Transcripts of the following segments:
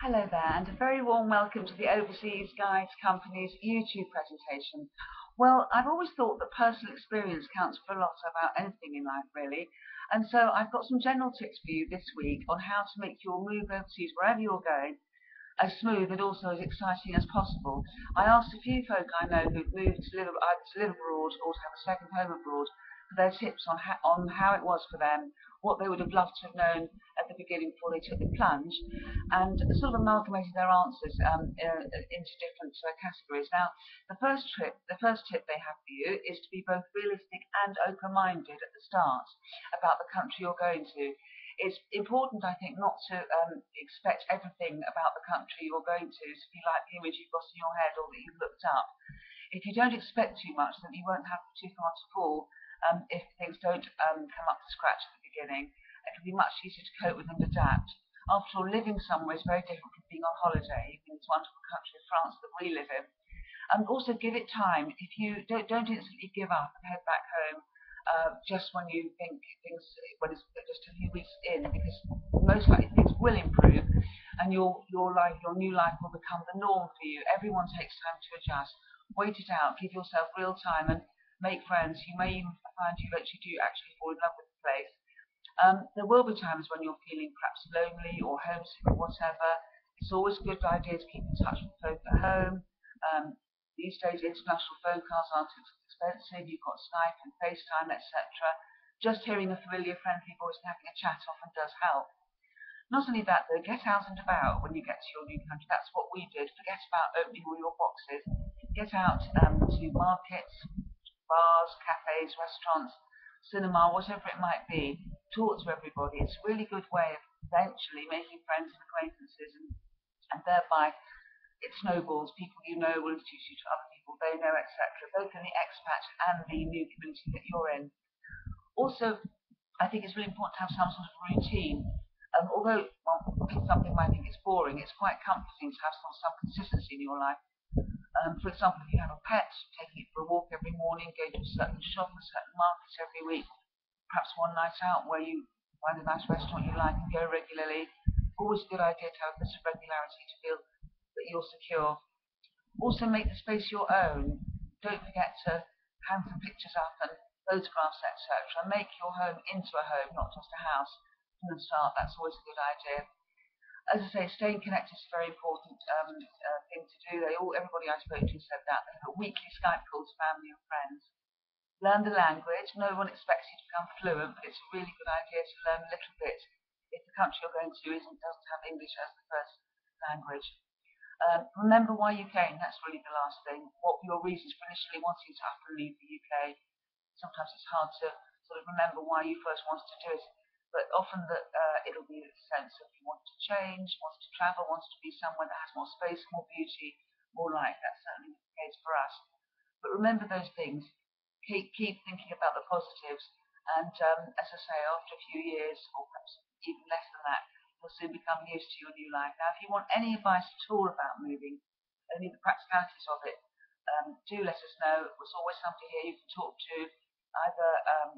Hello there, and a very warm welcome to the Overseas Guides Company's YouTube presentation. Well, I've always thought that personal experience counts for a lot about anything in life, really. And so I've got some general tips for you this week on how to make your move overseas, wherever you're going, as smooth and also as exciting as possible. I asked a few folk I know who'd moved to live, either to live abroad or to have a second home abroad for their tips on how it was for them, what they would have loved to have known at the beginning before they took the plunge, and sort of amalgamated their answers into different categories. Now, the first tip they have for you is to be both realistic and open-minded at the start about the country you're going to. It's important, I think, not to expect everything about the country you're going to be like the image you've got in your head or that you've looked up. If you don't expect too much, then you won't have too far to fall if things don't come up to scratch at the beginning. It can be much easier to cope with and adapt. After all, living somewhere is very different from being on holiday in this wonderful country of France that we live in. And also give it time. If you don't instantly give up and head back home just when you think things, when it's just a few weeks in, because most likely things will improve and your life, your new life will become the norm for you. Everyone takes time to adjust. Wait it out, give yourself real time and make friends. You may even find you do actually fall in love with the place. There will be times when you're feeling perhaps lonely or homesick or whatever. It's always a good idea to keep in touch with folk at home. Um, these days, international phone calls aren't expensive. You've got Skype and FaceTime, etc. Just hearing a familiar, friendly voice and having a chat often does help. Not only that, though, get out and about when you get to your new country. That's what we did. Forget about opening all your boxes. Get out to markets, bars, cafes, restaurants, cinema, whatever it might be. Talk to everybody. It's a really good way of eventually making friends and acquaintances, and thereby it snowballs. People you know will introduce you to other people they know, etc., both in the expat and the new community that you're in. Also, I think it's really important to have some sort of routine. Although some people might think it's boring, it's quite comforting to have some consistency in your life. For example, if you have a pet, taking it for a walk every morning, going to a certain shop, a certain market every week, perhaps one night out where you find a nice restaurant you like and go regularly. Always a good idea to have a bit of regularity to feel that you're secure. Also, make the space your own. Don't forget to hang some pictures up and photographs, etc. Make your home into a home, not just a house from the start. That's always a good idea. As I say, staying connected is a very important thing to do. Everybody I spoke to said that. They have a weekly Skype call to family and friends. Learn the language. No one expects you to become fluent, but it's a really good idea to learn a little bit if the country you're going to doesn't have English as the first language. Remember why you came. That's really the last thing. What were your reasons for initially wanting to up and leave the UK? Sometimes it's hard to sort of remember why you first wanted to do it, but often it'll be a sense of you want to change, want to travel, want to be somewhere that has more space, more beauty, more life. That's certainly the case for us. But remember those things. Keep thinking about the positives, and as I say, after a few years, or perhaps even less than that, you'll soon become used to your new life. Now, if you want any advice at all about moving, any of the practicalities of it, do let us know. There's always somebody here you can talk to. Either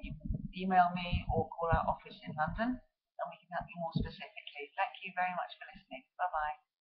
you can email me or call our office in London, and we can help you more specifically. Thank you very much for listening. Bye bye.